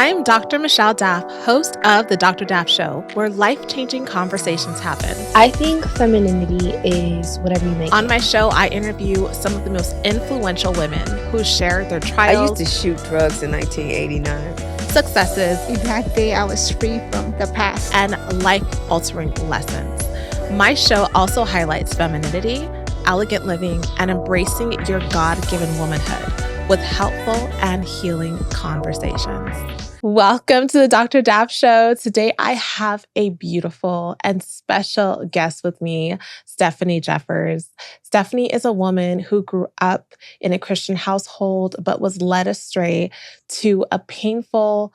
I'm Dr. Michelle Daff, host of The Dr. Daff Show, where life-changing conversations happen. I think femininity is whatever you make On it. my show, I interview some of the most influential women who share their I trials, used to shoot drugs in 1989. successes, In that day, I was free from the past. and life-altering lessons. My show also highlights femininity, elegant living, and embracing your God-given womanhood with helpful and healing conversations. Welcome to the Dr. Daff Show. Today, I have a beautiful and special guest with me, Stefanie Jeffers. Stefanie is a woman who grew up in a Christian household, but was led astray to a painful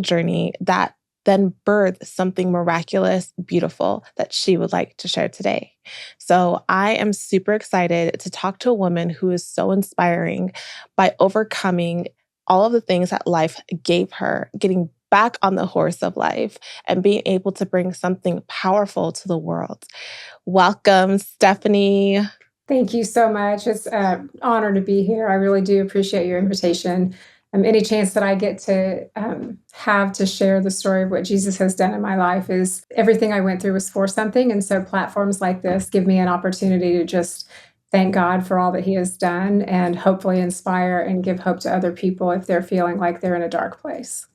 journey that then birthed something miraculous, beautiful that she would like to share today. So I am super excited to talk to a woman who is so inspiring by overcoming all of the things that life gave her, getting back on the horse of life and being able to bring something powerful to the world. Welcome, Stefanie. Thank you so much. It's an honor to be here. I really do appreciate your invitation. Any chance that I get to have to share the story of what Jesus has done in my life is everything I went through was for something. And so platforms like this give me an opportunity to just thank God for all that he has done and hopefully inspire and give hope to other people if they're feeling like they're in a dark place.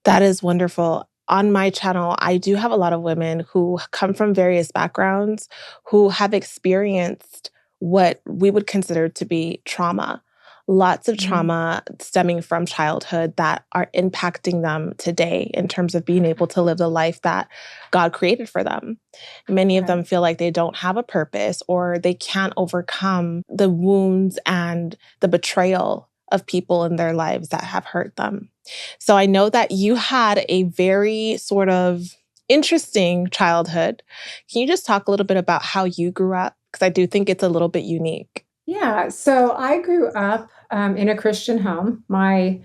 That is wonderful. On my channel, I do have a lot of women who come from various backgrounds who have experienced what we would consider to be trauma. Lots of trauma stemming from childhood that are impacting them today in terms of being able to live the life that God created for them. Many of them feel like they don't have a purpose or they can't overcome the wounds and the betrayal of people in their lives that have hurt them. So I know that you had a very sort of interesting childhood. Can you just talk a little bit about how you grew up? Because I do think it's a little bit unique. Yeah, so I grew up in a Christian home. My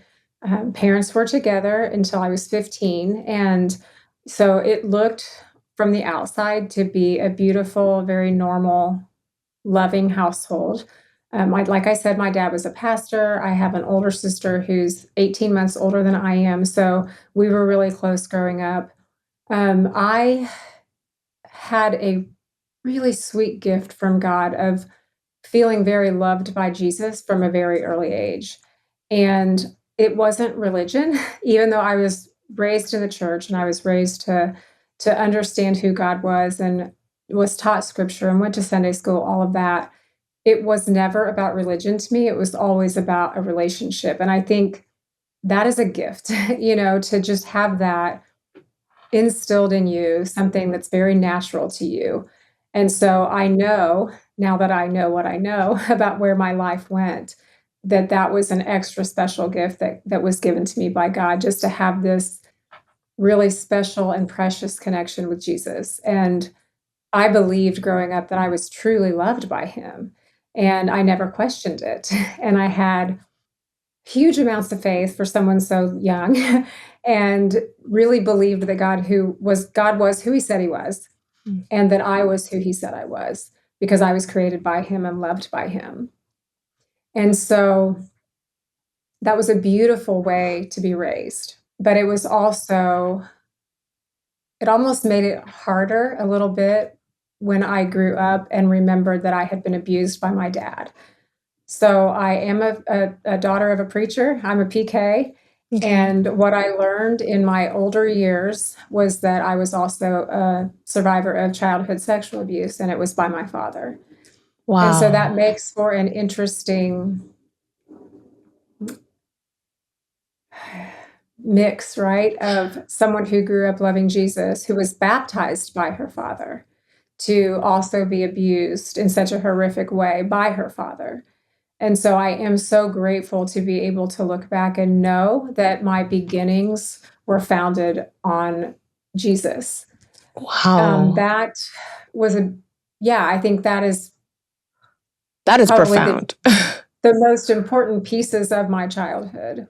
parents were together until I was 15. And so it looked from the outside to be a beautiful, very normal, loving household. Like I said, my dad was a pastor. I have an older sister who's 18 months older than I am. So we were really close growing up. I had a really sweet gift from God of feeling very loved by Jesus from a very early age. And it wasn't religion, even though I was raised in the church and I was raised to understand who God was and was taught scripture and went to Sunday school, all of that. It was never about religion to me. It was always about a relationship. And I think that is a gift, to just have that instilled in you, something that's very natural to you. And so I know, now that I know what I know about where my life went, that was an extra special gift that was given to me by God, just to have this really special and precious connection with Jesus. And I believed growing up that I was truly loved by him, and I never questioned it. And I had huge amounts of faith for someone so young and really believed that God was who he said he was, and that I was who he said I was, because I was created by him and loved by him. And so that was a beautiful way to be raised. But it was also, it almost made it harder a little bit when I grew up and remembered that I had been abused by my dad. So I am a daughter of a preacher. I'm a PK. And what I learned in my older years was that I was also a survivor of childhood sexual abuse, and it was by my father. Wow. And so that makes for an interesting mix, right, of someone who grew up loving Jesus, who was baptized by her father, to also be abused in such a horrific way by her father. And so I am so grateful to be able to look back and know that my beginnings were founded on Jesus. Wow. That was I think that is probably profound. The most important pieces of my childhood,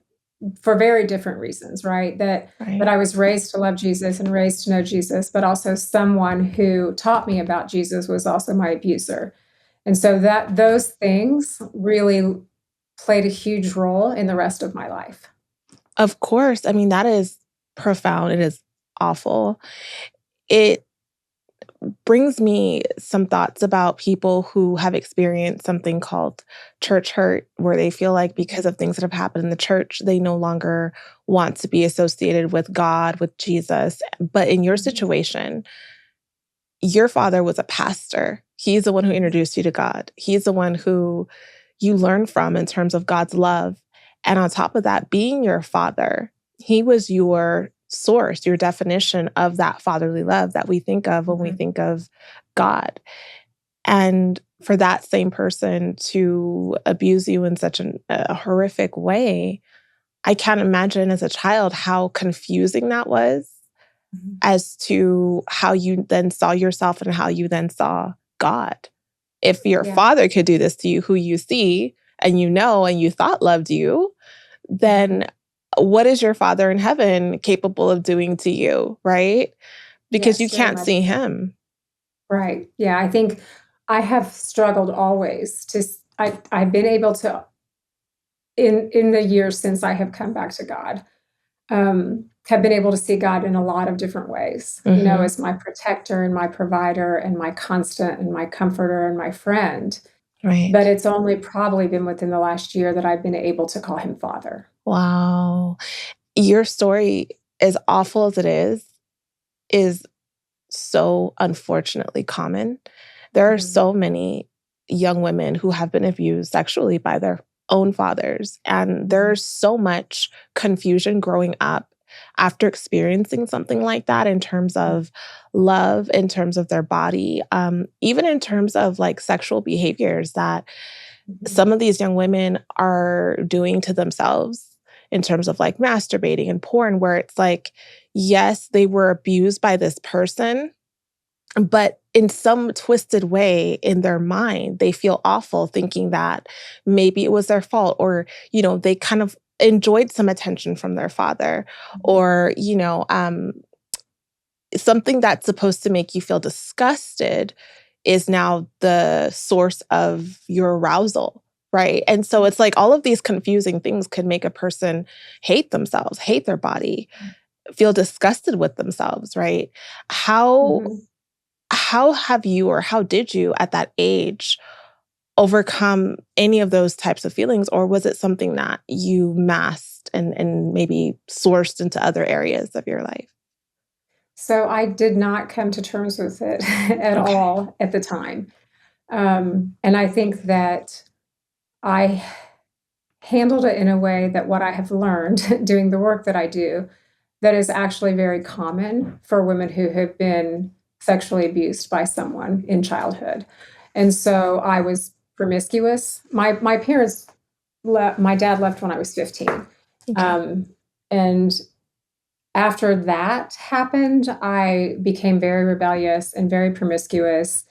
for very different reasons, right? That I was raised to love Jesus and raised to know Jesus, but also someone who taught me about Jesus was also my abuser. And so those things really played a huge role in the rest of my life. Of course. I mean, that is profound. It is awful. It brings me some thoughts about people who have experienced something called church hurt, where they feel like because of things that have happened in the church, they no longer want to be associated with God, with Jesus. But in your situation, your father was a pastor. He's the one who introduced you to God. He's the one who you learn from in terms of God's love. And on top of that, being your father, he was your source, your definition of that fatherly love that we think of when we think of God. And for that same person to abuse you in such a horrific way, I can't imagine as a child how confusing that was as to how you then saw yourself and how you then saw God. If your father could do this to you, who you see and you know and you thought loved you, then what is your Father in heaven capable of doing to you, right? Because you can't see him. Right. Yeah, I think I have struggled always I've been able to, in the years since I have come back to God, have been able to see God in a lot of different ways, as my protector and my provider and my constant and my comforter and my friend. Right. But it's only probably been within the last year that I've been able to call him Father. Wow. Your story, as awful as it is so unfortunately common. There are so many young women who have been abused sexually by their own fathers. And there's so much confusion growing up after experiencing something like that in terms of love, in terms of their body, even in terms of like sexual behaviors that some of these young women are doing to themselves in terms of like masturbating and porn, where it's like, yes, they were abused by this person, but in some twisted way in their mind, they feel awful thinking that maybe it was their fault, or, they kind of enjoyed some attention from their father, or, something that's supposed to make you feel disgusted is now the source of your arousal, right? And so it's like all of these confusing things could make a person hate themselves, hate their body, feel disgusted with themselves, right? How have you, or how did you at that age overcome any of those types of feelings? Or was it something that you masked and maybe sourced into other areas of your life? So I did not come to terms with it at all at the time. And I think that I handled it in a way that what I have learned doing the work that I do, that is actually very common for women who have been sexually abused by someone in childhood. And so I was promiscuous. My parents my dad left when I was 15. And after that happened, I became very rebellious and very promiscuous.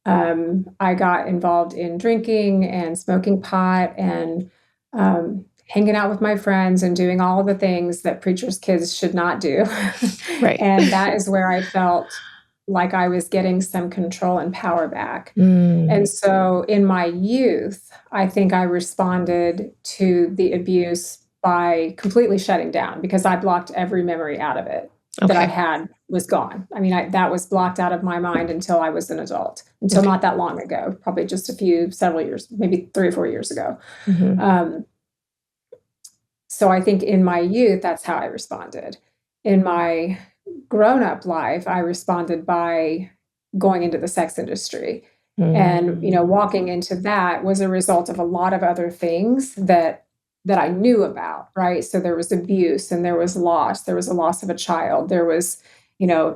I got involved in drinking and smoking pot and hanging out with my friends and doing all the things that preachers' kids should not do. Right. And that is where I felt like I was getting some control and power back. And so in my youth, I think I responded to the abuse by completely shutting down, because I blocked every memory out of it that I had was gone. I mean, that was blocked out of my mind until I was an adult, until not that long ago, probably just several years, maybe 3 or 4 years ago. So I think in my youth, that's how I responded. In my grown-up life, I responded by going into the sex industry. And, walking into that was a result of a lot of other things that I knew about, right? So there was abuse and there was loss. There was a loss of a child. There was,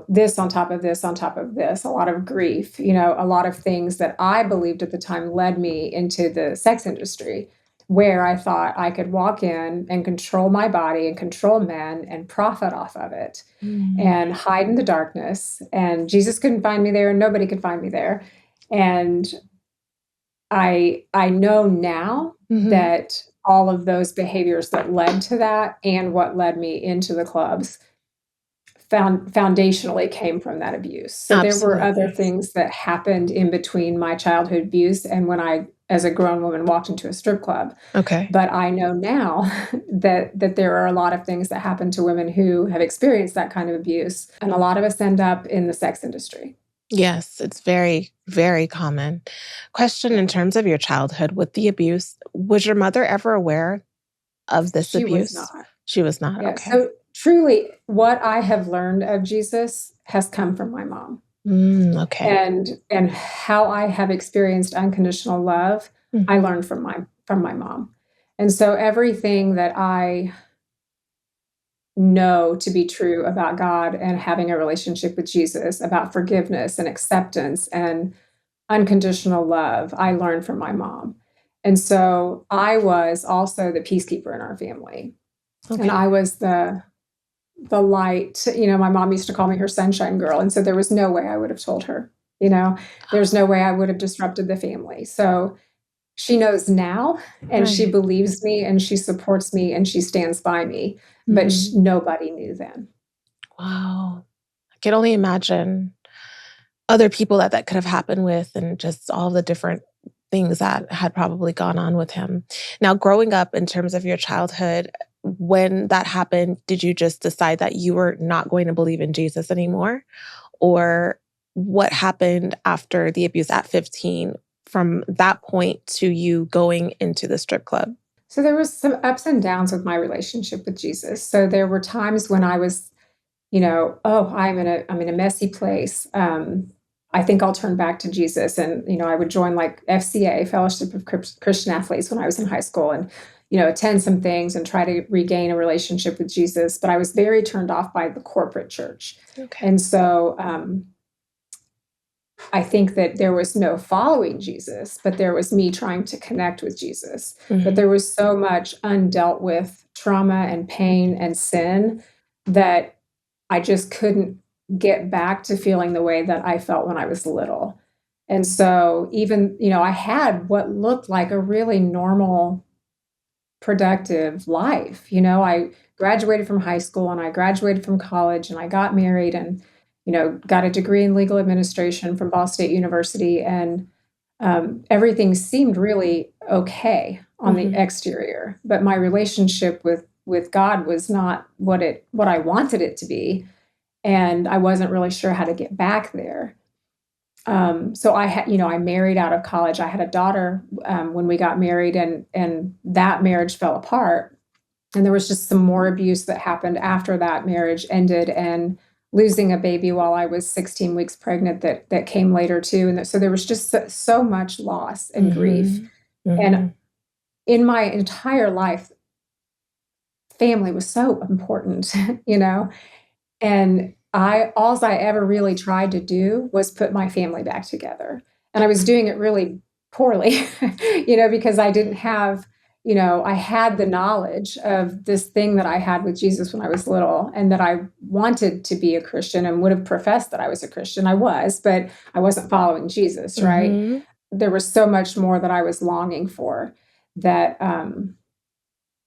this on top of this, on top of this, a lot of grief, a lot of things that I believed at the time led me into the sex industry, where I thought I could walk in and control my body and control men and profit off of it and hide in the darkness. And Jesus couldn't find me there and nobody could find me there. And I know now that all of those behaviors that led to that and what led me into the clubs foundationally came from that abuse. So there were other things that happened in between my childhood abuse and when I as a grown woman walked into a strip club. Okay. But I know now that there are a lot of things that happen to women who have experienced that kind of abuse. And a lot of us end up in the sex industry. Yes, it's very, very common. Question in terms of your childhood with the abuse, was your mother ever aware of this She was abuse? not. She was not. Yeah. Okay. So truly, what I have learned of Jesus has come from my mom. Okay. And how I have experienced unconditional love, I Mhm. learned from my mom. And so everything that I know to be true about God and having a relationship with Jesus, about forgiveness and acceptance and unconditional love, I learned from my mom. And so I was also the peacekeeper in our family. And Okay. I was the light. My mom used to call me her sunshine girl. And so there was no way I would have told her, there's no way I would have disrupted the family. So she knows now, and she Right. believes me, and she supports me, and she stands by me. But Mhm. nobody knew then. Wow. I can only imagine other people that could have happened with and just all the different things that had probably gone on with him. Now, growing up in terms of your childhood, when that happened, did you just decide that you were not going to believe in Jesus anymore? Or what happened after the abuse at 15 from that point to you going into the strip club? So there was some ups and downs with my relationship with Jesus. So there were times when I was, oh, I'm in a messy place. I think I'll turn back to Jesus. And, I would join like FCA, Fellowship of Christian Athletes, when I was in high school, and, attend some things and try to regain a relationship with Jesus. But I was very turned off by the corporate church. Okay. And so I think that there was no following Jesus, but there was me trying to connect with Jesus. But there was so much undealt with trauma and pain and sin that I just couldn't get back to feeling the way that I felt when I was little. And so even, I had what looked like a really normal, productive life. I graduated from high school, and I graduated from college, and I got married, and, got a degree in legal administration from Ball State University. And everything seemed really okay on the exterior, but my relationship with God was not what I wanted it to be. And I wasn't really sure how to get back there. So I married out of college. I had a daughter when we got married, and that marriage fell apart. And there was just some more abuse that happened after that marriage ended, and losing a baby while I was 16 weeks pregnant that came later too. And so there was just so much loss and grief. And in my entire life, family was so important, and alls I ever really tried to do was put my family back together. And I was doing it really poorly, because I didn't have, I had the knowledge of this thing that I had with Jesus when I was little, and that I wanted to be a Christian and would have professed that I was a Christian. I was, but I wasn't following Jesus, right? There was so much more that I was longing for that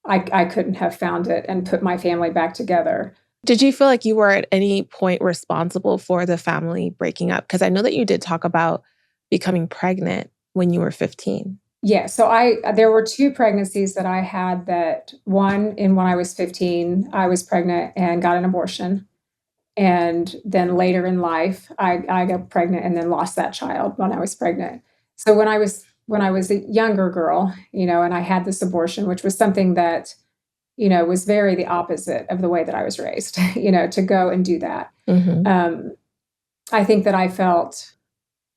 I couldn't have found it and put my family back together. Did you feel like you were at any point responsible for the family breaking up? Because I know that you did talk about becoming pregnant when you were 15. Yeah, so there were two pregnancies that I had. That one, when I was 15, I was pregnant and got an abortion. And then later in life, I got pregnant and then lost that child when I was pregnant. So when I was a younger girl, and I had this abortion, which was something that, was very the opposite of the way that I was raised, to go and do that. I think that I felt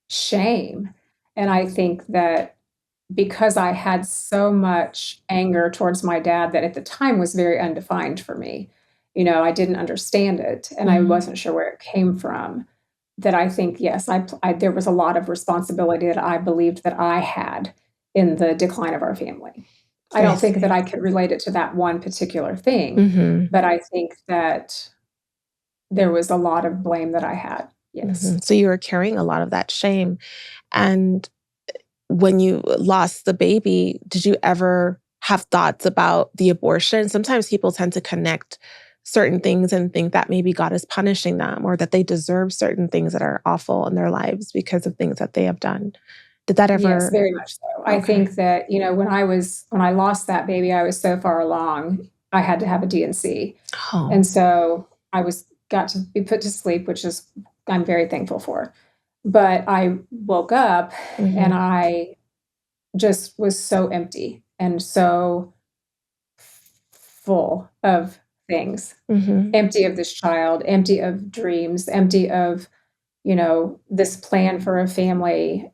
shame. And I think that because I had so much anger towards my dad that at the time was very undefined for me, I didn't understand it, and I wasn't sure where it came from, that I think, yes, there was a lot of responsibility that I believed that I had in the decline of our family. I don't think that I could relate it to that one particular thing, but I think that there was a lot of blame that I had. Yes. So you were carrying a lot of that shame. And when you lost the baby, did you ever have thoughts about the abortion? Sometimes people tend to connect certain things and think that maybe God is punishing them, or that they deserve certain things that are awful in their lives because of things that they have done. Did that Yes, ever? very much so. I Okay. think that, when I lost that baby, I was so far along, I had to have a D&C. Oh. And so got to be put to sleep, which is I'm very thankful for. But I woke up and Mhm. I just was so empty and so full of things, Mhm. empty of this child, empty of dreams, empty of, this plan for a family,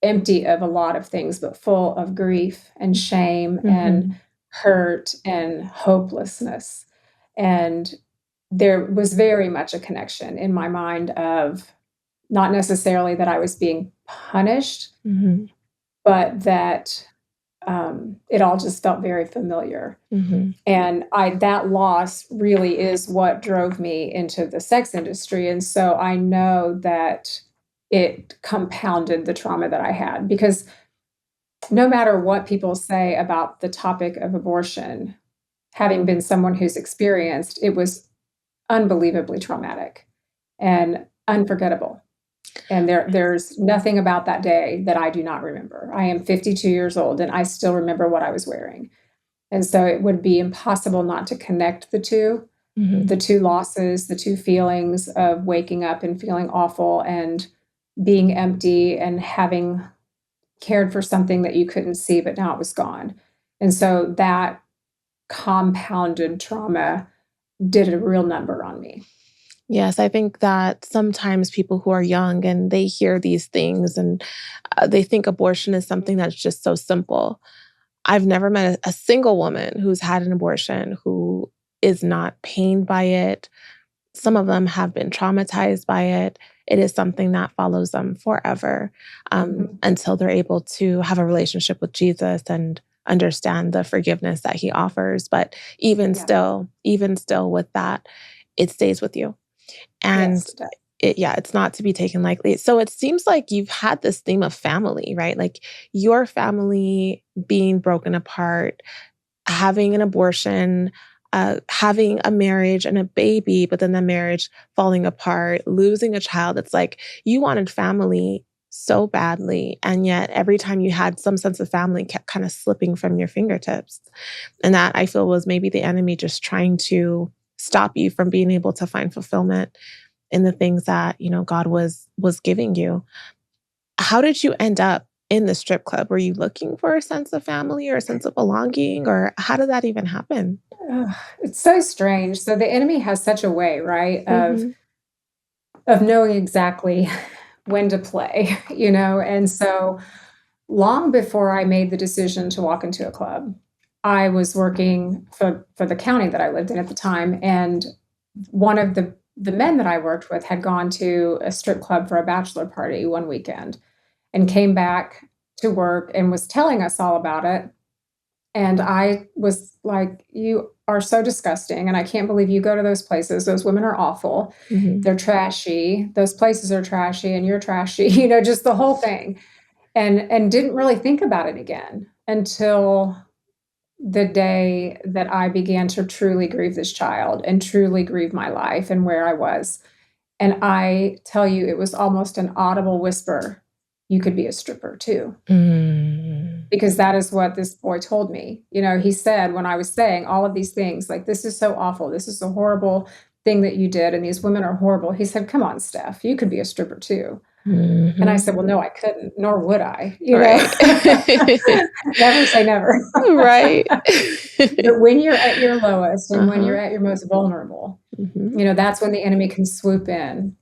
empty of a lot of things, but full of grief and shame and Mhm. hurt and hopelessness. And there was very much a connection in my mind of not necessarily that I was being punished, Mhm. but that it all just felt very familiar. Mhm. And that loss really is what drove me into the sex industry. And so I know that it compounded the trauma that I had because no matter what people say about the topic of abortion, having been someone who's experienced, it was unbelievably traumatic and unforgettable. And there's nothing about that day that I do not remember. I am 52 years old and I still remember what I was wearing. And so it would be impossible not to connect Mhm. the two losses, the two feelings of waking up and feeling awful and being empty and having cared for something that you couldn't see, but now it was gone. And so that compounded trauma did a real number on me. Yes, I think that sometimes people who are young and they hear these things and they think abortion is something that's just so simple. I've never met a single woman who's had an abortion who is not pained by it. Some of them have been traumatized by it. It is something that follows them forever Mhm. until they're able to have a relationship with Jesus and understand the forgiveness that he offers. But Yeah. even still with that, it stays with you. And Yes, it does. it's not to be taken lightly. So it seems like you've had this theme of family, right? Like your family being broken apart, having an abortion, having a marriage and a baby, but then the marriage falling apart, losing a child. It's like you wanted family so badly. And yet every time you had some sense of family kept kind of slipping from your fingertips. And that I feel was maybe the enemy just trying to stop you from being able to find fulfillment in the things that, God was giving you. How did you end up in the strip club? Were you looking for a sense of family or a sense of belonging, or how did that even happen? Ugh, it's so strange. So the enemy has such a way, right, Mhm. of knowing exactly when to play, And so long before I made the decision to walk into a club, I was working for the county that I lived in at the time, and one of the men that I worked with had gone to a strip club for a bachelor party one weekend and came back to work and was telling us all about it. And I was like, "You are so disgusting, and I can't believe you go to those places. Those women are awful. Mhm. They're trashy. Those places are trashy, and you're trashy." Just the whole thing. And didn't really think about it again until the day that I began to truly grieve this child and truly grieve my life and where I was. And I tell you, it was almost an audible whisper, "You could be a stripper too." Mm. Because that is what this boy told me. He said when I was saying all of these things, like, "This is so awful. This is a horrible thing that you did, and these women are horrible." He said, "Come on, Steph, you could be a stripper too." And I Mhm. said, "Well, no, I couldn't, nor would I." Right. Never say never. Right. But when you're at your lowest and when you're Uh-huh. at your most vulnerable, Mhm. that's when the enemy can swoop in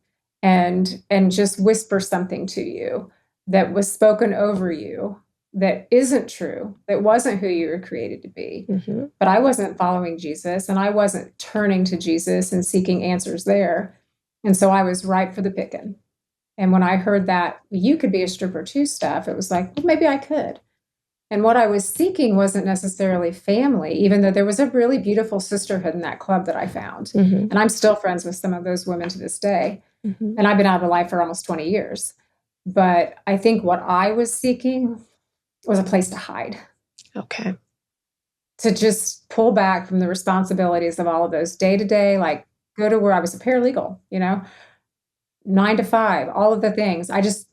and just whisper something to you that was spoken over you that isn't true, that wasn't who you were created to be. Mhm. But I wasn't following Jesus and I wasn't turning to Jesus and seeking answers there. And so I was ripe for the picking. And when I heard that you could be a stripper too stuff, it was like, well, maybe I could. And what I was seeking wasn't necessarily family, even though there was a really beautiful sisterhood in that club that I found. Mhm. And I'm still friends with some of those women to this day. Mhm. And I've been out of their life for almost 20 years. But I think what I was seeking was a place to hide, Okay. to just pull back from the responsibilities of all of those day to day, like go to where I was a paralegal, 9 to 5, all of the things. I just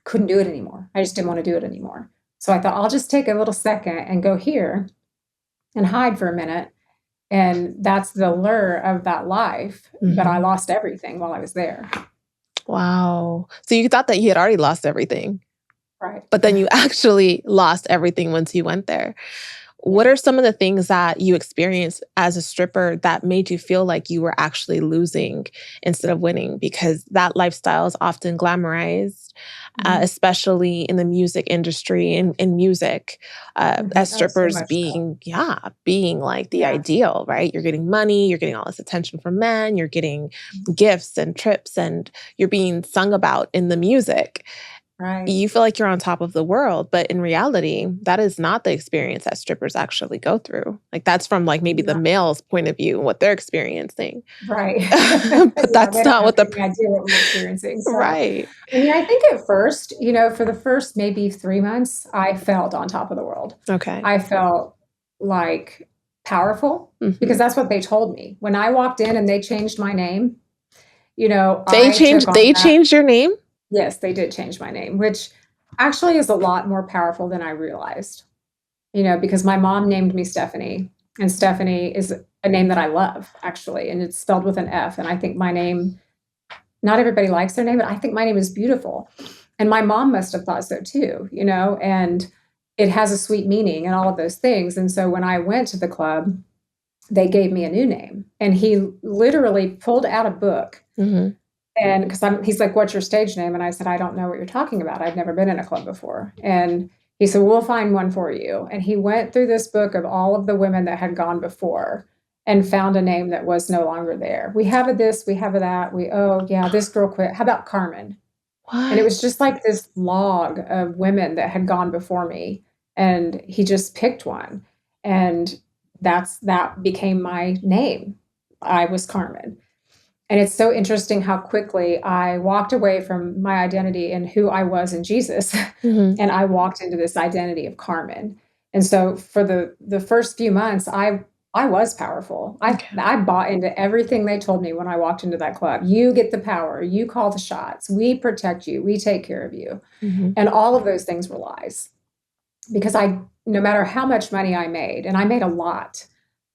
couldn't do it anymore. I just didn't want to do it anymore. So I thought, I'll just take a little second and go here and hide for a minute. And that's the lure of that life. But I lost everything while I was there. Wow. So you thought that you had already lost everything, Right. but then you actually lost everything once you went there. What are some of the things that you experienced as a stripper that made you feel like you were actually losing instead of winning? Because that lifestyle is often glamorized, especially in the music industry and in music, as So strippers much so. being like the Yeah. ideal, right? You're getting money, you're getting all this attention from men, you're getting gifts and trips, and you're being sung about in the music. Right. You feel like you're on top of the world, but in reality, that is not the experience that strippers actually go through. Like that's from like maybe the No. male's point of view and what they're experiencing. Right. But that's They don't not have what the any idea what we're experiencing. So, right. I mean, I think at first, for the first maybe 3 months, I felt on top of the world. Okay. I felt like powerful because that's what they told me. When I walked in and they changed my name, They I changed took on that. changed your name? Yes, they did change my name, which actually is a lot more powerful than I realized. Because my mom named me Stefanie, and Stefanie is a name that I love, actually, and it's spelled with an F. And I think my name, not everybody likes their name, but I think my name is beautiful. And my mom must have thought so too, and it has a sweet meaning and all of those things. And so when I went to the club, they gave me a new name. And he literally pulled out a book. And because he's like, what's your stage name? And I said, I don't know what you're talking about. I've never been in a club before. And he said, we'll find one for you. And he went through this book of all of the women that had gone before and found a name that was no longer there. We have a this, we have a that. This girl quit. How about Carmen? What? And it was just like this log of women that had gone before me. And he just picked one. And that became my name. I was Carmen. And it's so interesting how quickly I walked away from my identity and who I was in Jesus. And I walked into this identity of Carmen. And so for the first few months, I was powerful. I bought into everything they told me when I walked into that club. You get the power. You call the shots. We protect you. We take care of you. And all of those things were lies. Because no matter how much money I made, and I made a lot,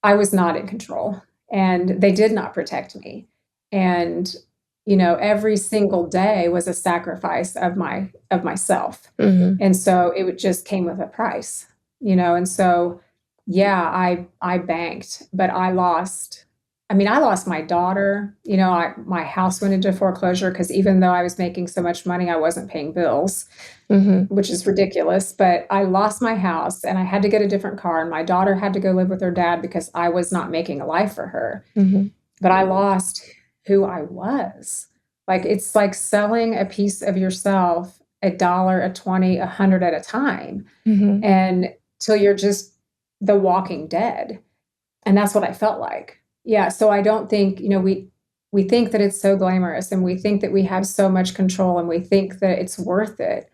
I was not in control. And they did not protect me. And, every single day was a sacrifice of myself. And so it just came with a price, and so, yeah, I banked, but I lost my daughter, my house went into foreclosure because even though I was making so much money, I wasn't paying bills, which is ridiculous. But I lost my house and I had to get a different car, and my daughter had to go live with her dad because I was not making a life for her. But I lost who I was. Like, it's like selling a piece of yourself, $1, $20, $100 at a time. And till you're just the walking dead. And that's what I felt like. Yeah. So I don't think, we think that it's so glamorous and we think that we have so much control and we think that it's worth it.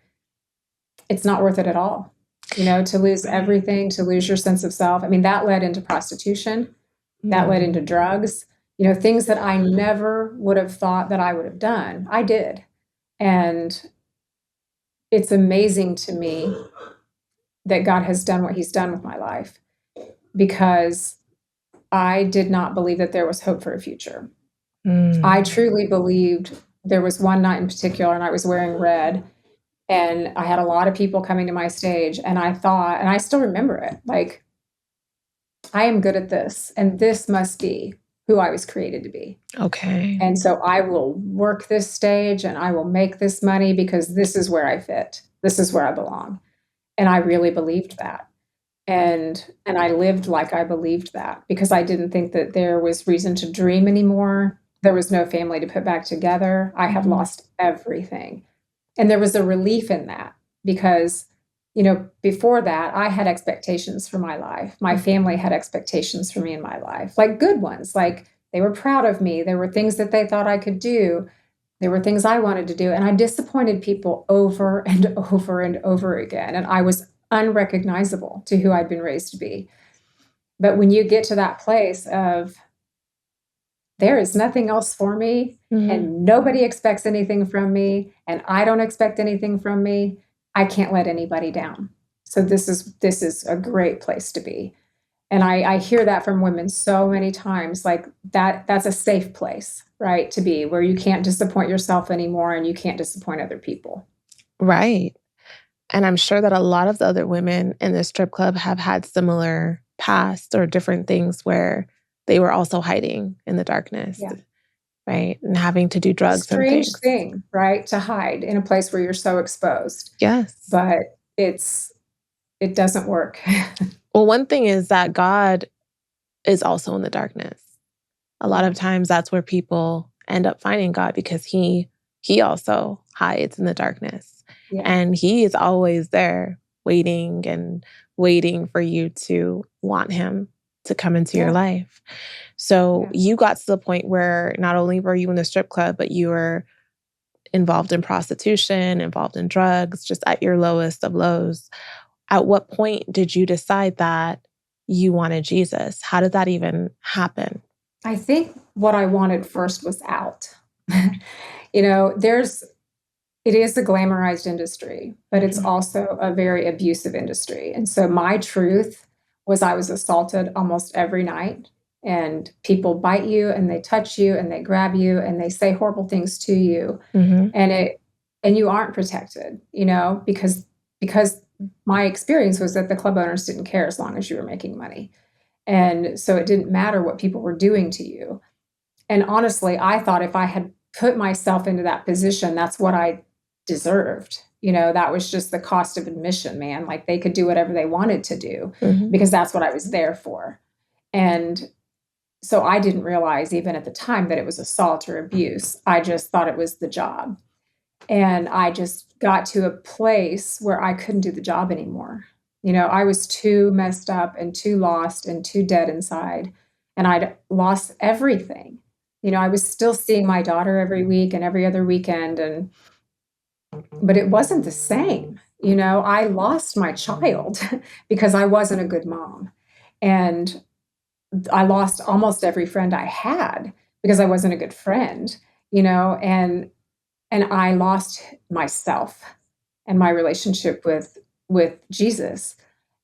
It's not worth it at all. To lose everything, to lose your sense of self. I mean, that led into prostitution. That led into drugs. Things that I never would have thought that I would have done, I did. And it's amazing to me that God has done what he's done with my life, because I did not believe that there was hope for a future. I truly believed there was one night in particular, and I was wearing red, and I had a lot of people coming to my stage, and I thought, and I still remember it, like, I am good at this, and this must be who I was created to be. Okay. And so I will work this stage and I will make this money because this is where I fit. This is where I belong. And I really believed that. And I lived like I believed that, because I didn't think that there was reason to dream anymore. There was no family to put back together. I had lost everything. And there was a relief in that, because before that, I had expectations for my life. My family had expectations for me in my life, like good ones. Like, they were proud of me. There were things that they thought I could do. There were things I wanted to do. And I disappointed people over and over and over again. And I was unrecognizable to who I'd been raised to be. But when you get to that place of there is nothing else for me, and nobody expects anything from me, and I don't expect anything from me. I can't let anybody down. So this is a great place to be. And I hear that from women so many times, like that's a safe place, right, to be, where you can't disappoint yourself anymore and you can't disappoint other people. Right. And I'm sure that a lot of the other women in the strip club have had similar past or different things where they were also hiding in the darkness, Yeah. right? And having to do drugs and Strange things. thing, right, to hide in a place where you're so exposed. Yes. But it doesn't work. Well, one thing is that God is also in the darkness. A lot of times that's where people end up finding God, because he also hides in the darkness. Yeah. And he is always there waiting for you to want him to come into your life. So you got to the point where not only were you in the strip club, but you were involved in prostitution, involved in drugs, just at your lowest of lows. At what point did you decide that you wanted Jesus? How did that even happen? I think what I wanted first was out. It is a glamorized industry, but it's also a very abusive industry. And so my truth was I was assaulted almost every night, and people bite you and they touch you and they grab you and they say horrible things to you. And you aren't protected, because my experience was that the club owners didn't care as long as you were making money. And so it didn't matter what people were doing to you. And honestly, I thought if I had put myself into that position, that's what I deserved. That was just the cost of admission, man. Like, they could do whatever they wanted to do because that's what I was there for. And so I didn't realize even at the time that it was assault or abuse. I just thought it was the job. And I just got to a place where I couldn't do the job anymore. I was too messed up and too lost and too dead inside. And I'd lost everything. I was still seeing my daughter every week and every other weekend, but it wasn't the same. I lost my child because I wasn't a good mom. And I lost almost every friend I had because I wasn't a good friend, and I lost myself and my relationship with Jesus.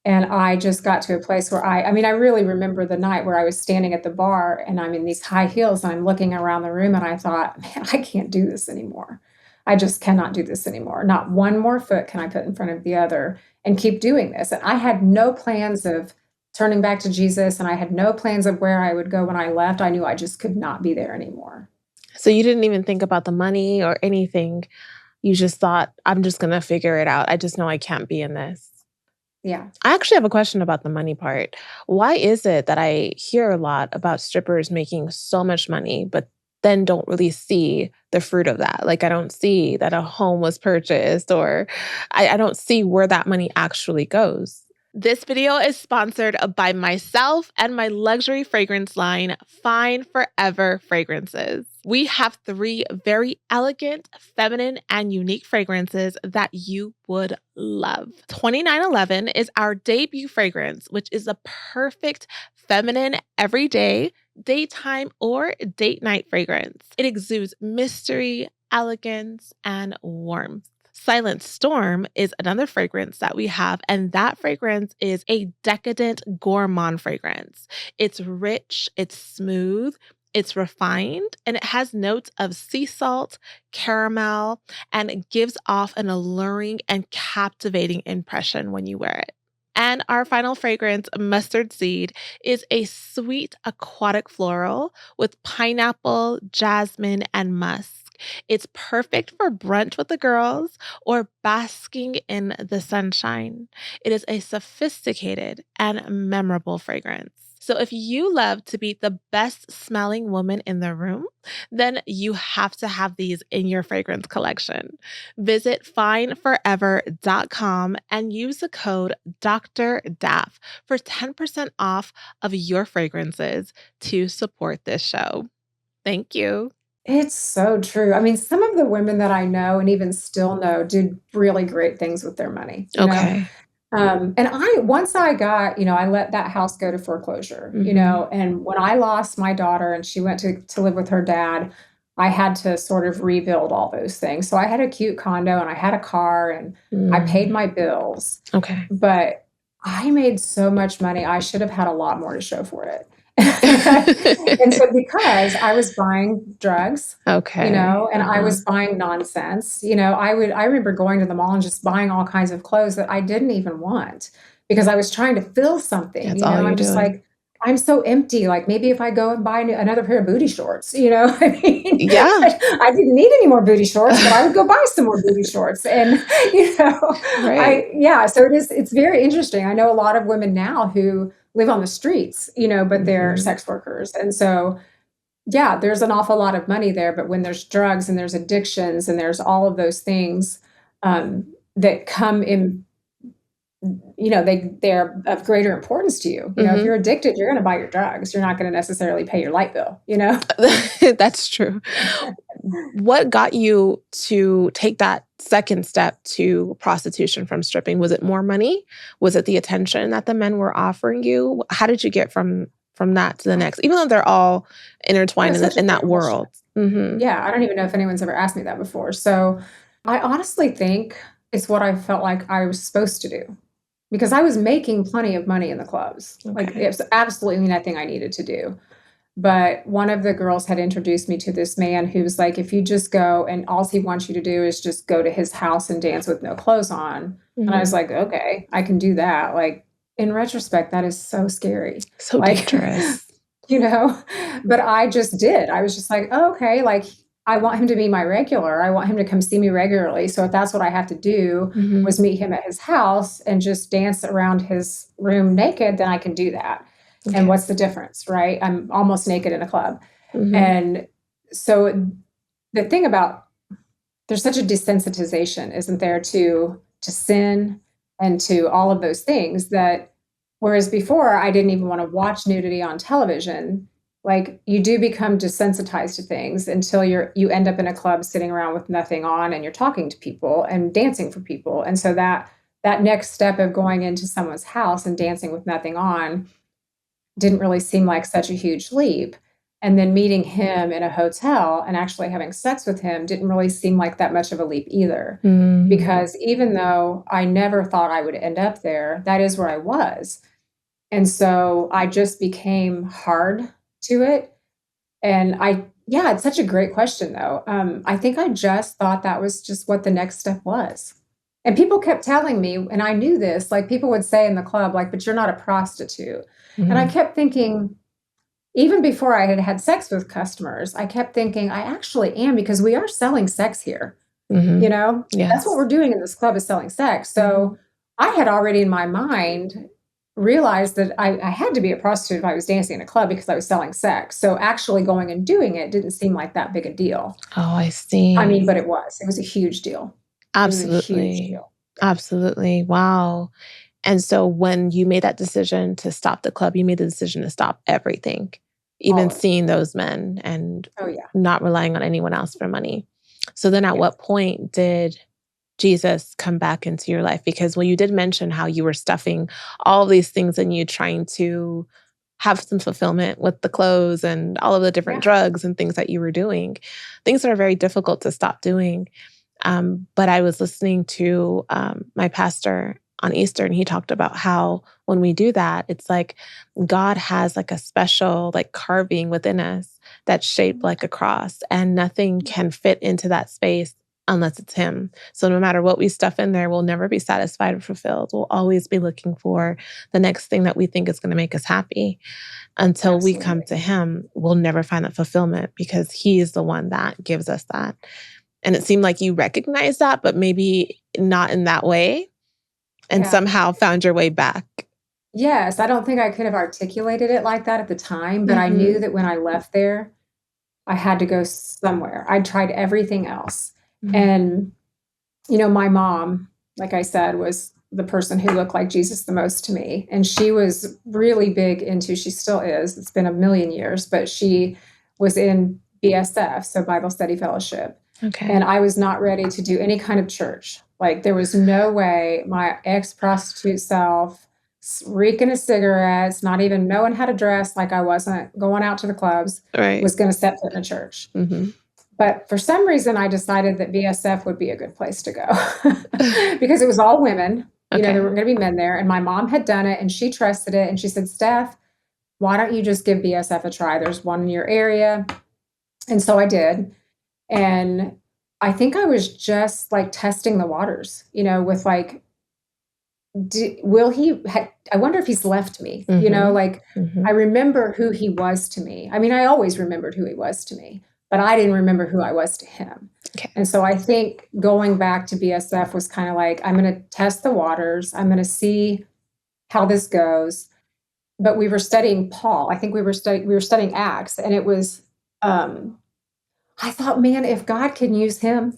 And I just got to a place where I really remember the night where I was standing at the bar and I'm in these high heels and I'm looking around the room and I thought, man, I can't do this anymore. I just cannot do this anymore. Not one more foot can I put in front of the other and keep doing this. And I had no plans of turning back to Jesus, and I had no plans of where I would go when I left. I knew I just could not be there anymore. So you didn't even think about the money or anything. You just thought, I'm just going to figure it out. I just know I can't be in this. Yeah. I actually have a question about the money part. Why is it that I hear a lot about strippers making so much money, but then don't really see the fruit of that? Like, I don't see that a home was purchased, or I don't see where that money actually goes. This video is sponsored by myself and my luxury fragrance line, Fine Forever Fragrances. We have 3 very elegant, feminine, and unique fragrances that you would love. 2911 is our debut fragrance, which is a perfect feminine, everyday, daytime, or date night fragrance. It exudes mystery, elegance, and warmth. Silent Storm is another fragrance that we have, and that fragrance is a decadent gourmand fragrance. It's rich, it's smooth, it's refined, and it has notes of sea salt, caramel, and it gives off an alluring and captivating impression when you wear it. And our final fragrance, Mustard Seed, is a sweet aquatic floral with pineapple, jasmine, and musk. It's perfect for brunch with the girls or basking in the sunshine. It is a sophisticated and memorable fragrance. So if you love to be the best smelling woman in the room, then you have to have these in your fragrance collection. Visit fineforever.com and use the code Dr. Daff for 10% off of your fragrances to support this show. Thank you. It's so true. Some of the women that I know and even still know do really great things with their money. Okay. And once I got, I let that house go to foreclosure, and when I lost my daughter and she went to live with her dad, I had to sort of rebuild all those things. So I had a cute condo and I had a car and I paid my bills, Okay. but I made so much money. I should have had a lot more to show for it. And so because I was buying drugs, Okay. and I was buying nonsense, I remember going to the mall and just buying all kinds of clothes that I didn't even want because I was trying to fill something, That's all you're I'm just doing. like, I'm so empty. Like maybe if I go and buy another pair of booty shorts, I mean, Yeah. I didn't need any more booty shorts, but I would go buy some more booty shorts. And, Right. so it's very interesting. I know a lot of women now who live on the streets, but they're sex workers. And so, yeah, there's an awful lot of money there, but when there's drugs and there's addictions and there's all of those things that come in, they're of greater importance to you. If you're addicted, you're going to buy your drugs. You're not going to necessarily pay your light bill, That's true. What got you to take that second step to prostitution from stripping? Was it more money? Was it the attention that the men were offering you? How did you get from that to the next, even though they're all intertwined in that world? Yeah, I don't even know if anyone's ever asked me that before. So I honestly think it's what I felt like I was supposed to do because I was making plenty of money in the clubs. Like it was absolutely nothing I needed to do. But one of the girls had introduced me to this man who was like, if you just go and all he wants you to do is just go to his house and dance with no clothes on. And I was like, okay, I can do that. Like, in retrospect, that is so scary. So dangerous. But I just did. I was just like, oh, okay, like I want him to be my regular. I want him to come see me regularly. So if that's what I have to do was meet him at his house and just dance around his room naked, then I can do that. Okay. And what's the difference, right? I'm almost naked in a club. And so the thing about, there's such a desensitization, isn't there, to sin and to all of those things that, whereas before I didn't even want to watch nudity on television, like you do become desensitized to things until you end up in a club sitting around with nothing on and you're talking to people and dancing for people. And so that next step of going into someone's house and dancing with nothing on didn't really seem like such a huge leap. And then meeting him in a hotel and actually having sex with him didn't really seem like that much of a leap either. Because even though I never thought I would end up there, that is where I was. And so I just became hard to it. And it's such a great question though. I think I just thought that was just what the next step was. And people kept telling me, and I knew this, like people would say in the club, like, but you're not a prostitute. And I kept thinking, even before I had had sex with customers, I kept thinking, I actually am, because we are selling sex here. That's what we're doing in this club, is selling sex. So I had already in my mind realized that I had to be a prostitute if I was dancing in a club because I was selling sex. So actually going and doing it didn't seem like that big a deal. Oh, I see. I mean, but it was a huge deal. Absolutely. Huge deal. Absolutely. Wow. And so when you made that decision to stop the club, you made the decision to stop everything, even seeing those men and not relying on anyone else for money. So then at what point did Jesus come back into your life? Because you did mention how you were stuffing all these things in you, trying to have some fulfillment with the clothes and all of the different drugs and things that you were doing, things that are very difficult to stop doing. But I was listening to my pastor on Easter, and he talked about how when we do that, it's like God has like a special like carving within us that's shaped like a cross, and nothing can fit into that space unless it's him. So no matter what we stuff in there, we'll never be satisfied or fulfilled. We'll always be looking for the next thing that we think is going to make us happy. Until we come to him, we'll never find that fulfillment, because he is the one that gives us that. And it seemed like you recognized that, but maybe not in that way, and somehow found your way back. Yes, I don't think I could have articulated it like that at the time, but I knew that when I left there, I had to go somewhere. I tried everything else. And, my mom, like I said, was the person who looked like Jesus the most to me. And she was really big into, she still is, it's been a million years, but she was in BSF, so Bible Study Fellowship. Okay. And I was not ready to do any kind of church. Like there was no way my ex-prostitute self, reeking of cigarettes, not even knowing how to dress, like I wasn't going out to the clubs, Right. was going to step foot in a church. Mm-hmm. But for some reason, I decided that BSF would be a good place to go because it was all women. You know, there weren't going to be men there. And my mom had done it and she trusted it. And she said, Steph, why don't you just give BSF a try? There's one in your area. And so I did. And I think I was just like testing the waters, you know, with like, I wonder if he's left me, you know, like I remember who he was to me. I mean, I always remembered who he was to me, but I didn't remember who I was to him. Okay. And so I think going back to BSF was kind of like, I'm going to test the waters. I'm going to see how this goes. But we were studying Paul. I think we were studying Acts, and it was, I thought, man, if God can use him,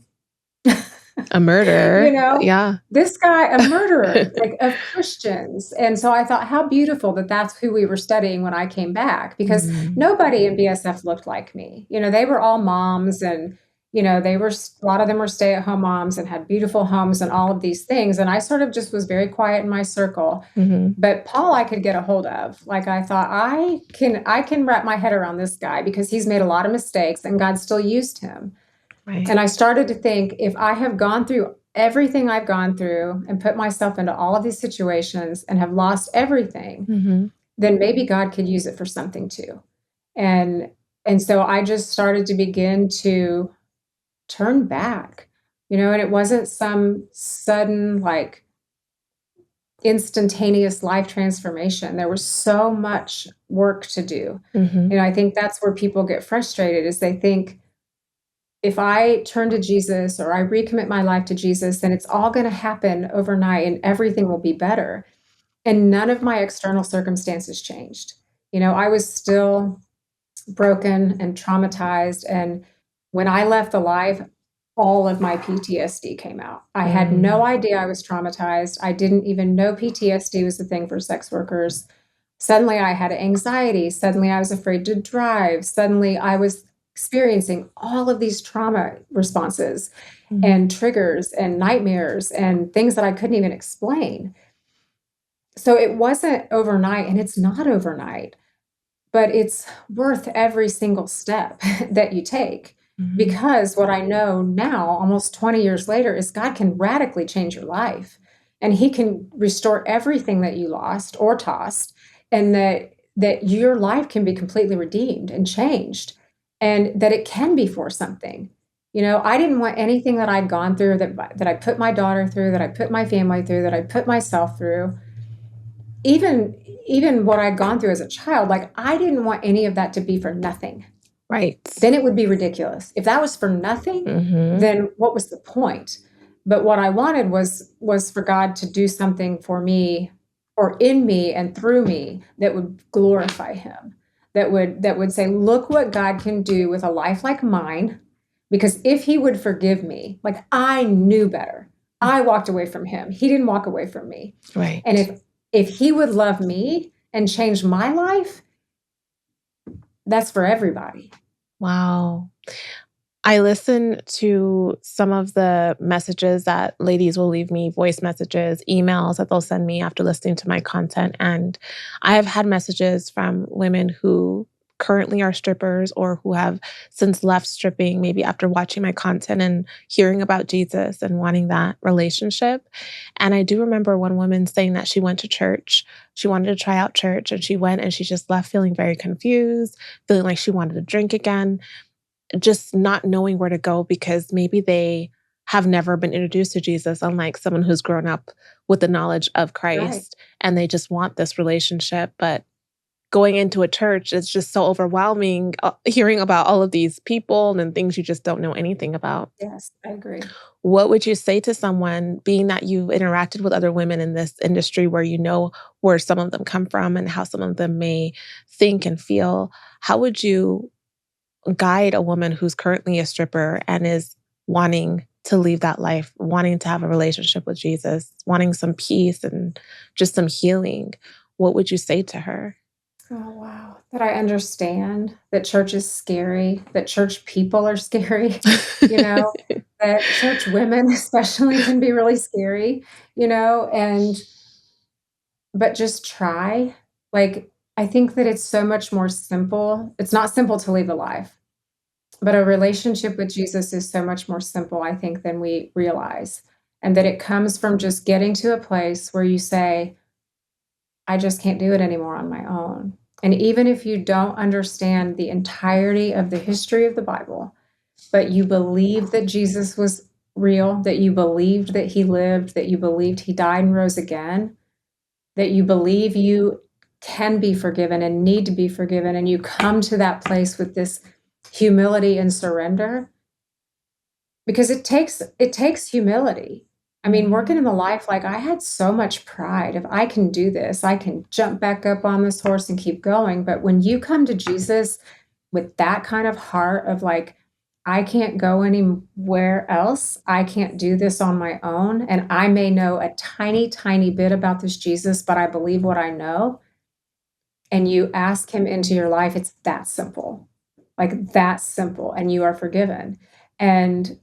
A murderer. you know, Yeah. this guy, a murderer, like of Christians. And so I thought, how beautiful that that's who we were studying when I came back, because nobody in BSF looked like me. You know, they were all moms, and, you know, a lot of them were stay-at-home moms and had beautiful homes and all of these things. And I sort of just was very quiet in my circle. But Paul, I could get a hold of. Like I thought, I can wrap my head around this guy because he's made a lot of mistakes and God still used him. Right. And I started to think, if I have gone through everything I've gone through and put myself into all of these situations and have lost everything, then maybe God could use it for something too. And so I just started to begin to turn back, you know, and it wasn't some sudden, like instantaneous life transformation. There was so much work to do. You know, I think that's where people get frustrated, is they think, if I turn to Jesus or I recommit my life to Jesus, then it's all going to happen overnight and everything will be better. And none of my external circumstances changed. You know, I was still broken and traumatized. And when I left the life, all of my PTSD came out. I had no idea I was traumatized. I didn't even know PTSD was a thing for sex workers. Suddenly I had anxiety. Suddenly I was afraid to drive. Suddenly I was experiencing all of these trauma responses and triggers and nightmares and things that I couldn't even explain. So it wasn't overnight, and it's not overnight, but it's worth every single step that you take. Because what I know now, almost 20 years later, is God can radically change your life, and he can restore everything that you lost or tossed, and that your life can be completely redeemed and changed. And that it can be for something. You know, I didn't want anything that I'd gone through, that I put my daughter through, that I put my family through, that I put myself through, even what I'd gone through as a child. Like, I didn't want any of that to be for nothing. Right. Then it would be ridiculous. If that was for nothing, then what was the point? But what I wanted was for God to do something for me, or in me and through me, that would glorify him. That would say, look what God can do with a life like mine. Because if he would forgive me, like, I knew better. I walked away from him. He didn't walk away from me. Right. And if he would love me and change my life, that's for everybody. Wow. I listen to some of the messages that ladies will leave me, voice messages, emails that they'll send me after listening to my content. And I have had messages from women who currently are strippers or who have since left stripping, maybe after watching my content and hearing about Jesus and wanting that relationship. And I do remember one woman saying that she went to church. She wanted to try out church, and she went and she just left feeling very confused, feeling like she wanted to drink again, just not knowing where to go because maybe they have never been introduced to Jesus, unlike someone who's grown up with the knowledge of Christ, and they just want this relationship. But going into a church, it's just so overwhelming, hearing about all of these people and things you just don't know anything about. Yes, I agree. What would you say to someone, being that you've interacted with other women in this industry where you know where some of them come from and how some of them may think and feel? How would you guide a woman who's currently a stripper and is wanting to leave that life, wanting to have a relationship with Jesus, wanting some peace and just some healing? What would you say to her? Oh, wow. that I understand that church is scary, that church people are scary, you know, that church women especially can be really scary, and but just try. Like, I think that it's so much more simple. It's not simple to leave a life, but a relationship with Jesus is so much more simple, I think, than we realize. And that it comes from just getting to a place where you say, I just can't do it anymore on my own. And even if you don't understand the entirety of the history of the Bible, but you believe that Jesus was real, that you believed that he lived, that you believed he died and rose again, that you believe you can be forgiven and need to be forgiven, and you come to that place with this humility and surrender, because it takes humility. I mean, working in the life, like, I had so much pride of, I can do this, I can jump back up on this horse and keep going. But when you come to Jesus with that kind of heart of like, I can't go anywhere else, I can't do this on my own, and I may know a tiny, tiny bit about this Jesus, but I believe what I know, and you ask him into your life, it's that simple, like that simple, and you are forgiven. And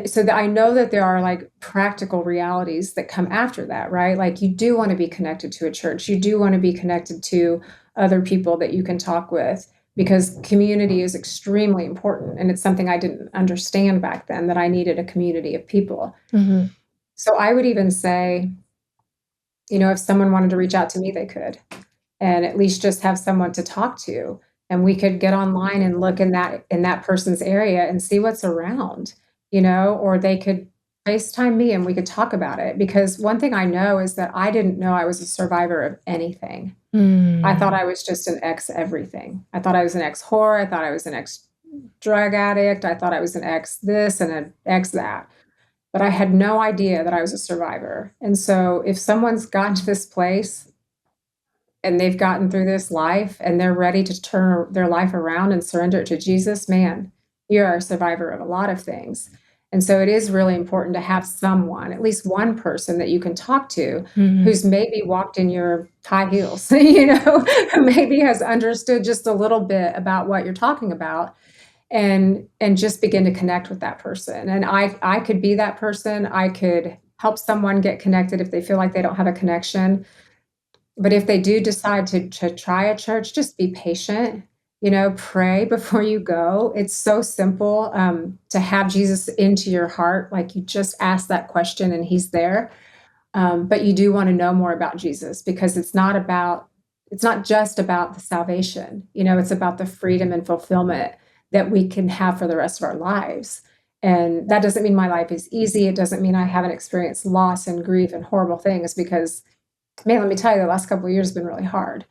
so I know that there are like practical realities that come after that, right? Like, you do want to be connected to a church. You do want to be connected to other people that you can talk with, because community is extremely important. And it's something I didn't understand back then, that I needed a community of people. Mhm. So I would even say, if someone wanted to reach out to me, they could, and at least just have someone to talk to. And we could get online and look in that person's area and see what's around, or they could FaceTime me and we could talk about it. Because one thing I know is that I didn't know I was a survivor of anything. I thought I was just an ex everything. I thought I was an ex whore. I thought I was an ex drug addict. I thought I was an ex this and an ex that. But I had no idea that I was a survivor. And so if someone's gotten to this place and they've gotten through this life and they're ready to turn their life around and surrender it to Jesus, man, you're a survivor of a lot of things. And so it is really important to have someone, at least one person that you can talk to, who's maybe walked in your high heels, who maybe has understood just a little bit about what you're talking about, and just begin to connect with that person. And I could be that person. I could help someone get connected if they feel like they don't have a connection. But if they do decide to try a church, just be patient, pray before you go. It's so simple to have Jesus into your heart. Like, you just ask that question and he's there. But you do want to know more about Jesus, because it's not just about the salvation, it's about the freedom and fulfillment that we can have for the rest of our lives. And that doesn't mean my life is easy. It doesn't mean I haven't experienced loss and grief and horrible things, because, man, let me tell you, the last couple of years have been really hard.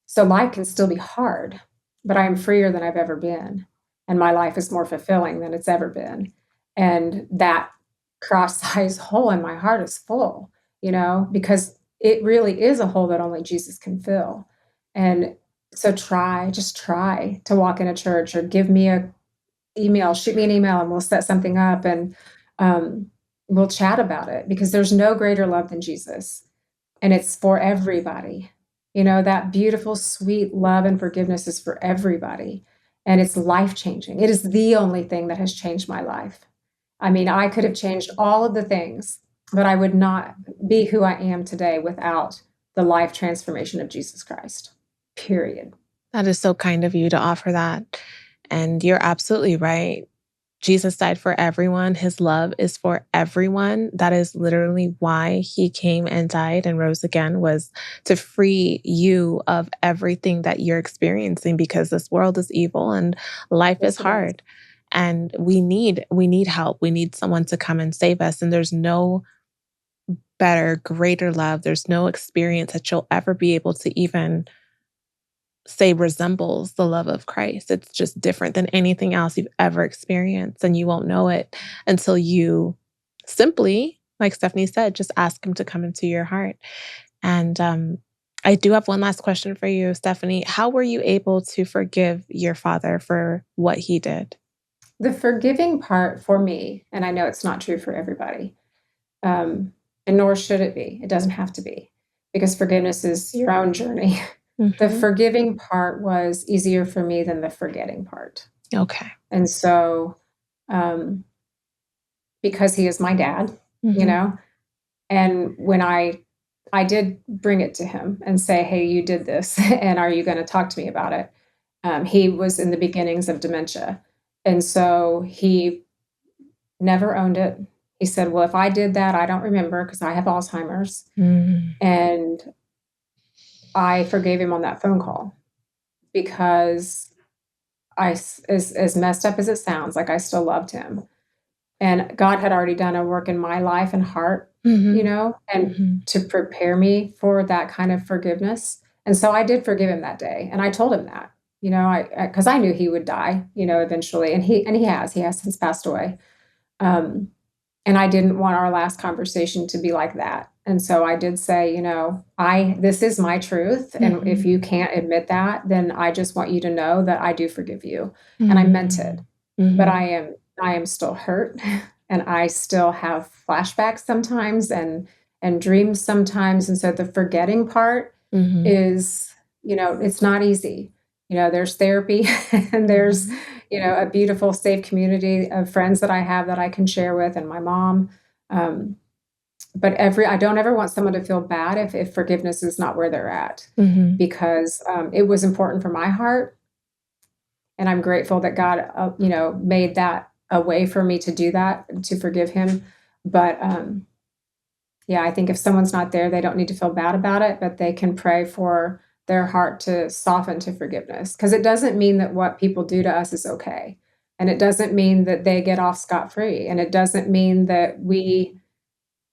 So life can still be hard, but I am freer than I've ever been. And my life is more fulfilling than it's ever been. And that cross-sized hole in my heart is full, because it really is a hole that only Jesus can fill. And so just try to walk in a church, or give me shoot me an email, and we'll set something up, and we'll chat about it, because there's no greater love than Jesus. And it's for everybody. That beautiful, sweet love and forgiveness is for everybody. And it's life-changing. It is the only thing that has changed my life. I mean, I could have changed all of the things, but I would not be who I am today without the life transformation of Jesus Christ. Period. That is so kind of you to offer that. And you're absolutely right. Jesus died for everyone. His love is for everyone. That is literally why he came and died and rose again, was to free you of everything that you're experiencing, because this world is evil and life is hard. And we need help. We need someone to come and save us. And there's no better, greater love. There's no experience that you'll ever be able to even say resembles the love of Christ. It's just different than anything else you've ever experienced. And you won't know it until you simply, like Stefanie said, just ask him to come into your heart. And I do have one last question for you, Stefanie. How were you able to forgive your father for what he did? The forgiving part for me, and I know it's not true for everybody, and nor should it be. It doesn't have to be, because forgiveness is your own journey. The forgiving part was easier for me than the forgetting part. Okay. And so, because he is my dad, you know, and when I did bring it to him and say, "Hey, you did this, and are you going to talk to me about it?" He was in the beginnings of dementia, and so he never owned it. He said, "Well, if I did that, I don't remember because I have Alzheimer's." And I forgave him on that phone call because as messed up as it sounds, like I still loved him. And God had already done a work in my life and heart, you know, and to prepare me for that kind of forgiveness. And so I did forgive him that day. And I told him that, you know, because I knew he would die, you know, eventually. And he has since passed away. And I didn't want our last conversation to be like that. And so I did say, you know, this is my truth. And if you can't admit that, then I just want you to know that I do forgive you. And I meant it. But I am still hurt, and I still have flashbacks sometimes and dreams sometimes. And so the forgetting part is, you know, it's not easy. You know, there's therapy and there's, you know, a beautiful, safe community of friends that I have that I can share with, and my mom. But I don't ever want someone to feel bad if forgiveness is not where they're at, because it was important for my heart. And I'm grateful that God, you know, made that a way for me to do that, to forgive him. But yeah, I think if someone's not there, they don't need to feel bad about it, but they can pray for their heart to soften to forgiveness. Because it doesn't mean that what people do to us is okay. And it doesn't mean that they get off scot-free. And it doesn't mean that we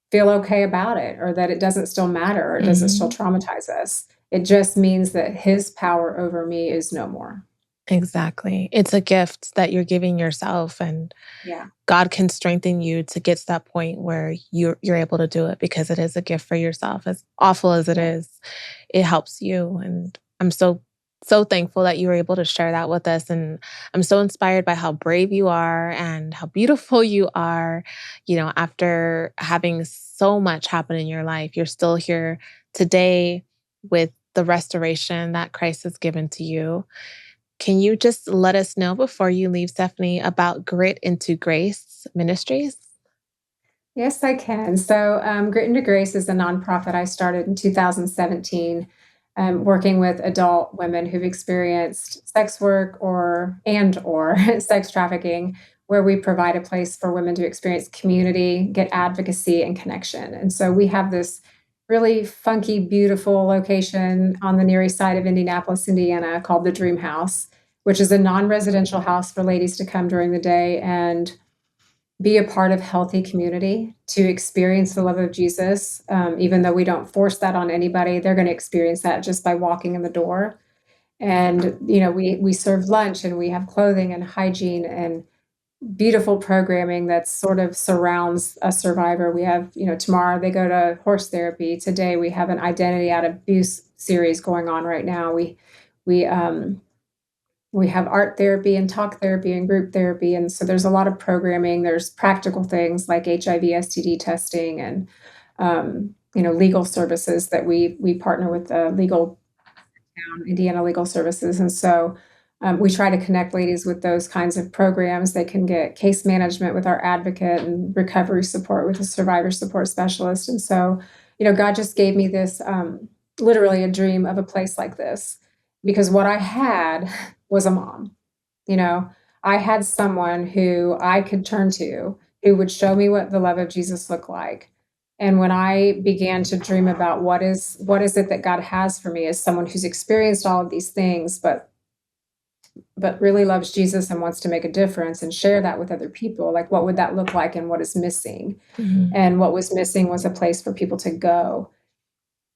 feel okay about it, or that it doesn't still matter, or it doesn't still traumatize us. It just means that his power over me is no more. Exactly. It's a gift that you're giving yourself, and Yeah. God can strengthen you to get to that point where you're able to do it, because it is a gift for yourself. As awful as it is, it helps you. And I'm so thankful that you were able to share that with us. And I'm so inspired by how brave you are and how beautiful you are. You know, after having so much happen in your life, you're still here today with the restoration that Christ has given to you. Can you just let us know before you leave, Stefanie, about Grit into Grace Ministries? Yes, I can. So, Grit into Grace is a nonprofit I started in 2017, working with adult women who've experienced sex work or sex trafficking, where we provide a place for women to experience community, get advocacy, and connection. And so we have this really funky, beautiful location on the Near East Side of Indianapolis, Indiana, called the Dream House, which is a non-residential house for ladies to come during the day and be a part of healthy community, to experience the love of Jesus. Even though we don't force that on anybody, they're going to experience that just by walking in the door. And, you know, we serve lunch, and we have clothing and hygiene and beautiful programming that sort of surrounds a survivor. We have, you know, tomorrow they go to horse therapy. Today we have an identity out of abuse series going on right now. We have art therapy and talk therapy and group therapy. And so there's a lot of programming. There's practical things like HIV, STD testing, and, you know, legal services that we partner with the legal town, Indiana Legal Services. And so we try to connect ladies with those kinds of programs. They can get case management with our advocate and recovery support with a survivor support specialist. And so, you know, God just gave me this, literally a dream of a place like this, because what I had was a mom. You know, I had someone who I could turn to, who would show me what the love of Jesus looked like. And when I began to dream about what is it that God has for me as someone who's experienced all of these things, but really loves Jesus and wants to make a difference and share that with other people, like what would that look like, and what is missing? And what was missing was a place for people to go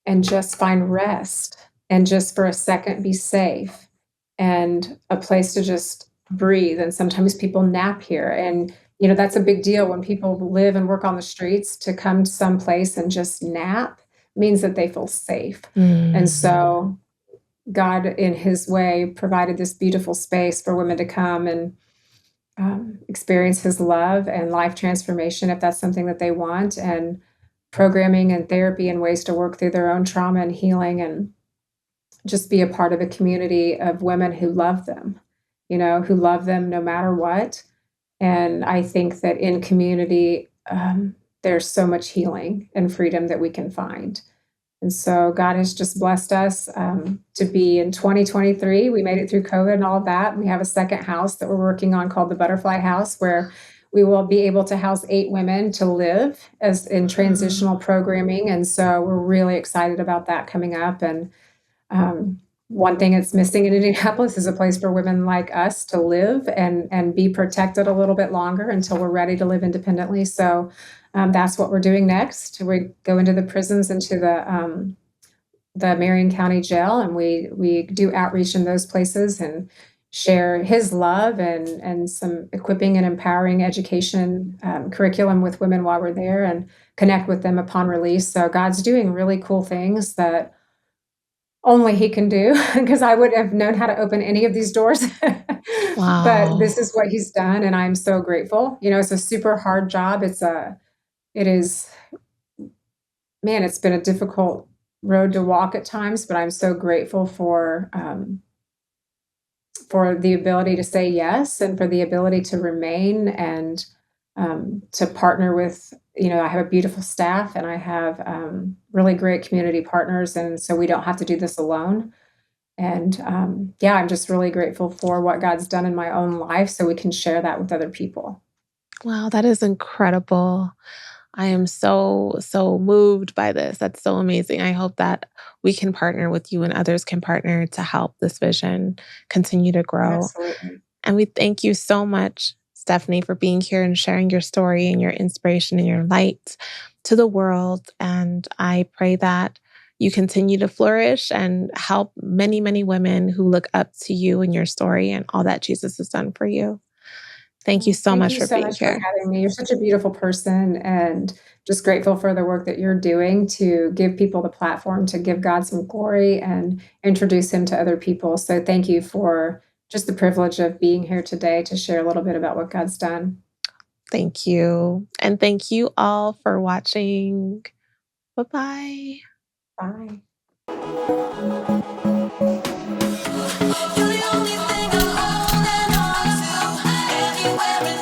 and just find rest, and just for a second be safe, and a place to just breathe. And sometimes people nap here, and you know, that's a big deal. When people live and work on the streets, to come to some place and just nap means that they feel safe. And so God, in his way, provided this beautiful space for women to come and experience his love and life transformation, if that's something that they want, and programming and therapy and ways to work through their own trauma and healing. And just be a part of a community of women who love them, who love them no matter what. And I think that in community, there's so much healing and freedom that we can find. And so God has just blessed us to be in 2023. We made it through COVID and all of that. We have a second house that we're working on called the Butterfly House, where we will be able to house 8 women to live as in transitional programming. And so we're really excited about that coming up. And one thing that's missing in Indianapolis is a place for women like us to live and be protected a little bit longer until we're ready to live independently. So that's what we're doing next. We go into the prisons, into the Marion County Jail, and we do outreach in those places and share His love and some equipping and empowering education curriculum with women while we're there, and connect with them upon release. So God's doing really cool things that only He can do, because I wouldn't have known how to open any of these doors. Wow. But this is what He's done, and I'm so grateful. It's a super hard job. It is, man, it's been a difficult road to walk at times, but I'm so grateful for the ability to say yes, and for the ability to remain, and to partner with, I have a beautiful staff, and I have really great community partners. And so we don't have to do this alone. And I'm just really grateful for what God's done in my own life, so we can share that with other people. Wow, that is incredible. I am so, so moved by this. That's so amazing. I hope that we can partner with you and others can partner to help this vision continue to grow. Absolutely. And we thank you so much, Stefanie, for being here and sharing your story and your inspiration and your light to the world. And I pray that you continue to flourish and help many, many women who look up to you and your story and all that Jesus has done for you. Thank you so much for being here. For having me. You're such a beautiful person, and just grateful for the work that you're doing to give people the platform to give God some glory and introduce Him to other people. So thank you for just the privilege of being here today to share a little bit about what God's done. Thank you. And thank you all for watching. Bye-bye. Bye. You're the only thing I'm holding on to anywhere.